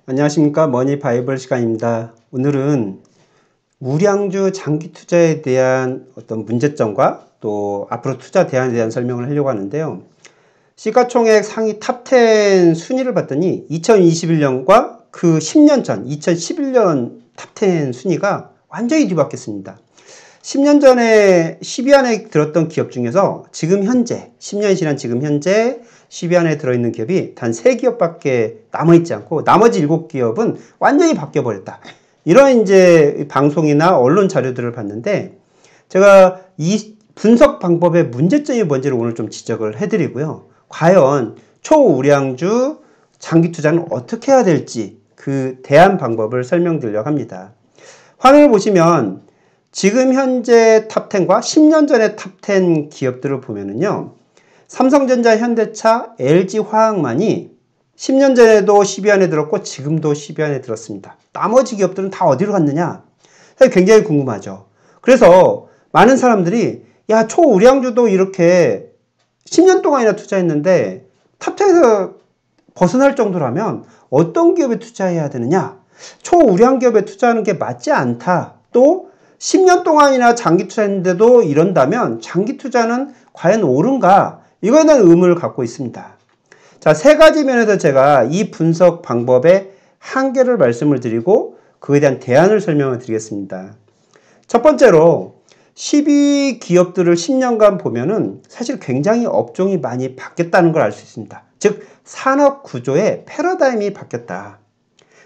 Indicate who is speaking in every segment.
Speaker 1: 안녕하십니까. 머니 바이블 시간입니다. 오늘은 우량주 장기 투자에 대한 어떤 문제점과 또 앞으로 투자 대안에 대한 설명을 하려고 하는데요. 시가총액 상위 탑10 순위를 봤더니 2021년과 그 10년 전 2011년 탑10 순위가 완전히 뒤바뀌었습니다. 10년 전에 10위 안에 들었던 기업 중에서 지금 현재 10년이 지난 지금 현재 10위 안에 들어있는 기업이 단 3기업밖에 남아있지 않고 나머지 7기업은 완전히 바뀌어버렸다. 이런 이제 방송이나 언론 자료들을 봤는데 제가 이 분석 방법의 문제점이 뭔지를 오늘 좀 지적을 해드리고요. 과연 초우량주 장기 투자는 어떻게 해야 될지 그 대안 방법을 설명드리려고 합니다. 화면을 보시면 지금 현재 탑10과 10년 전의 탑10 기업들을 보면은요. 삼성전자, 현대차, LG화학만이 10년 전에도 10위 안에 들었고 지금도 10위 안에 들었습니다. 나머지 기업들은 다 어디로 갔느냐? 사실 굉장히 궁금하죠. 그래서 많은 사람들이 야, 초우량주도 이렇게 10년 동안이나 투자했는데 탑10에서 벗어날 정도라면 어떤 기업에 투자해야 되느냐? 초우량 기업에 투자하는 게 맞지 않다. 또 10년 동안이나 장기 투자했는데도 이런다면 장기 투자는 과연 옳은가? 이거에 대한 의문을 갖고 있습니다. 자, 3가지 면에서 제가 이 분석 방법의 한계를 말씀을 드리고 그에 대한 대안을 설명을 드리겠습니다. 첫 번째로 12 기업들을 10년간 보면은 사실 굉장히 업종이 많이 바뀌었다는 걸 알 수 있습니다. 즉, 산업 구조의 패러다임이 바뀌었다.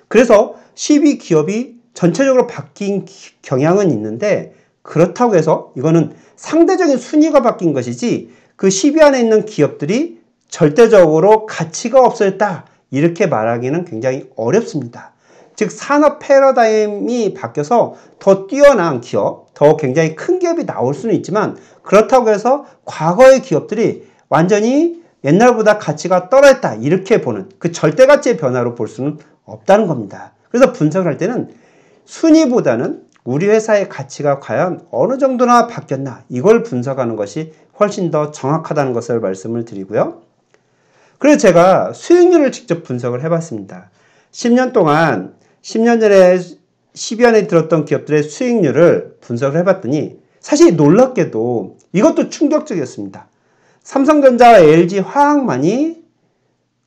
Speaker 1: 그래서 12 기업이 전체적으로 바뀐 경향은 있는데 그렇다고 해서 이거는 상대적인 순위가 바뀐 것이지 그 10위 안에 있는 기업들이 절대적으로 가치가 없어졌다. 이렇게 말하기는 굉장히 어렵습니다. 즉 산업 패러다임이 바뀌어서 더 뛰어난 기업, 더 굉장히 큰 기업이 나올 수는 있지만 그렇다고 해서 과거의 기업들이 완전히 옛날보다 가치가 떨어졌다. 이렇게 보는 그 절대가치의 변화로 볼 수는 없다는 겁니다. 그래서 분석을 할 때는 순위보다는 우리 회사의 가치가 과연 어느 정도나 바뀌었나 이걸 분석하는 것이 훨씬 더 정확하다는 것을 말씀을 드리고요. 그래서 제가 수익률을 직접 분석을 해봤습니다. 10년 동안 10년 전에 10위 안에 들었던 기업들의 수익률을 분석을 해봤더니 사실 놀랍게도 이것도 충격적이었습니다. 삼성전자와 LG화학만이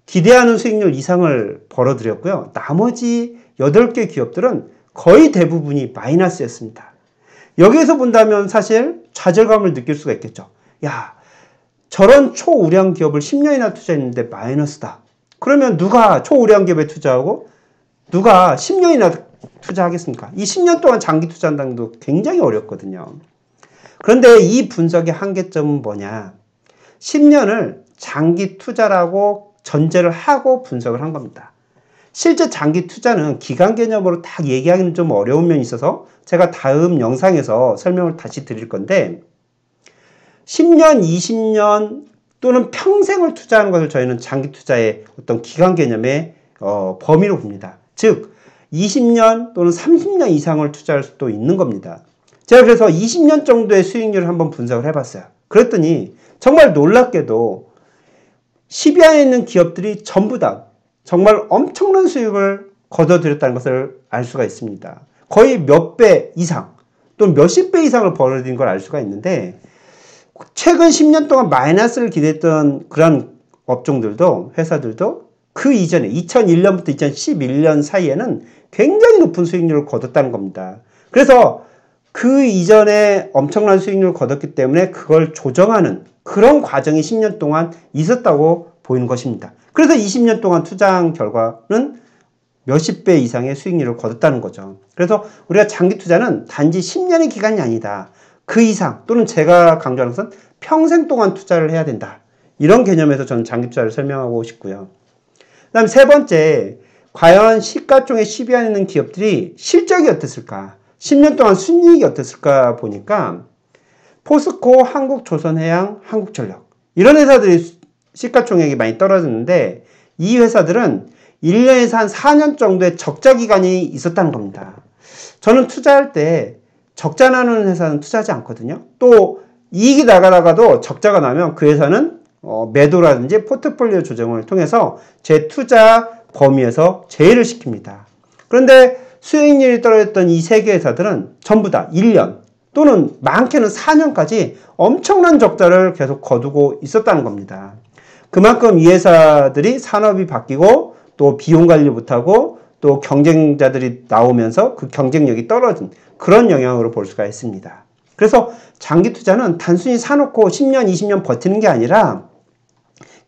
Speaker 1: 기대하는 수익률 이상을 벌어들였고요. 나머지 8개 기업들은 거의 대부분이 마이너스였습니다. 여기에서 본다면 사실 좌절감을 느낄 수가 있겠죠. 야, 저런 초우량 기업을 10년이나 투자했는데 마이너스다. 그러면 누가 초우량 기업에 투자하고 누가 10년이나 투자하겠습니까? 이 10년 동안 장기 투자한다는 것도 굉장히 어렵거든요. 그런데 이 분석의 한계점은 뭐냐? 10년을 장기 투자라고 전제를 하고 분석을 한 겁니다. 실제 장기 투자는 기간 개념으로 딱 얘기하기는 좀 어려운 면이 있어서 제가 다음 영상에서 설명을 다시 드릴 건데 10년, 20년 또는 평생을 투자하는 것을 저희는 장기 투자의 어떤 기간 개념의 범위로 봅니다. 즉 20년 또는 30년 이상을 투자할 수도 있는 겁니다. 제가 그래서 20년 정도의 수익률을 한번 분석을 해봤어요. 그랬더니 정말 놀랍게도 10위 안에 있는 기업들이 전부 다 정말 엄청난 수익을 거둬들였다는 것을 알 수가 있습니다. 거의 몇 배 이상 또는 몇십 배 이상을 벌어들인 걸 알 수가 있는데 최근 10년 동안 마이너스를 기대했던 그런 업종들도 회사들도 그 이전에 2001년부터 2011년 사이에는 굉장히 높은 수익률을 거뒀다는 겁니다. 그래서 그 이전에 엄청난 수익률을 거뒀기 때문에 그걸 조정하는 그런 과정이 10년 동안 있었다고 보이는 것입니다. 그래서 20년 동안 투자한 결과는 몇십 배 이상의 수익률을 거뒀다는 거죠. 그래서 우리가 장기 투자는 단지 10년의 기간이 아니다. 그 이상 또는 제가 강조하는 것은 평생 동안 투자를 해야 된다. 이런 개념에서 저는 장기 투자를 설명하고 싶고요. 그 다음 세 번째, 과연 시가총액 10위 안에 있는 기업들이 실적이 어땠을까? 10년 동안 순이익이 어땠을까 보니까 포스코, 한국조선해양, 한국전력 이런 회사들이 시가총액이 많이 떨어졌는데 이 회사들은 1년에서 한 4년 정도의 적자 기간이 있었다는 겁니다. 저는 투자할 때 적자 나는 회사는 투자하지 않거든요. 또 이익이 나가다가도 적자가 나면 그 회사는 매도라든지 포트폴리오 조정을 통해서 제 투자 범위에서 제외를 시킵니다. 그런데 수익률이 떨어졌던 이 세 개 회사들은 전부 다 1년 또는 많게는 4년까지 엄청난 적자를 계속 거두고 있었다는 겁니다. 그만큼 이 회사들이 산업이 바뀌고 또 비용 관리 못하고 또 경쟁자들이 나오면서 그 경쟁력이 떨어진 그런 영향으로 볼 수가 있습니다. 그래서 장기 투자는 단순히 사놓고 10년, 20년 버티는 게 아니라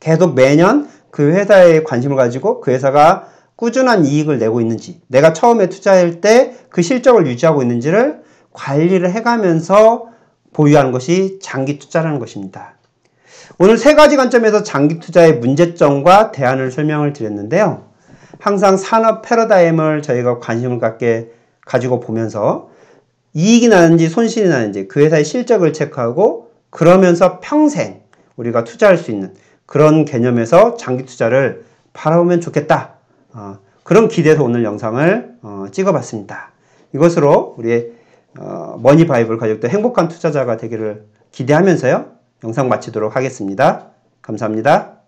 Speaker 1: 계속 매년 그 회사에 관심을 가지고 그 회사가 꾸준한 이익을 내고 있는지, 내가 처음에 투자할 때 그 실적을 유지하고 있는지를 관리를 해가면서 보유하는 것이 장기 투자라는 것입니다. 오늘 세 가지 관점에서 장기 투자의 문제점과 대안을 설명을 드렸는데요. 항상 산업 패러다임을 저희가 관심을 가지고 보면서 이익이 나는지 손실이 나는지 그 회사의 실적을 체크하고 그러면서 평생 우리가 투자할 수 있는 그런 개념에서 장기 투자를 바라보면 좋겠다. 그런 기대에서 오늘 영상을 찍어봤습니다. 이것으로 우리의 머니바이블 가족들 행복한 투자자가 되기를 기대하면서요. 영상 마치도록 하겠습니다. 감사합니다.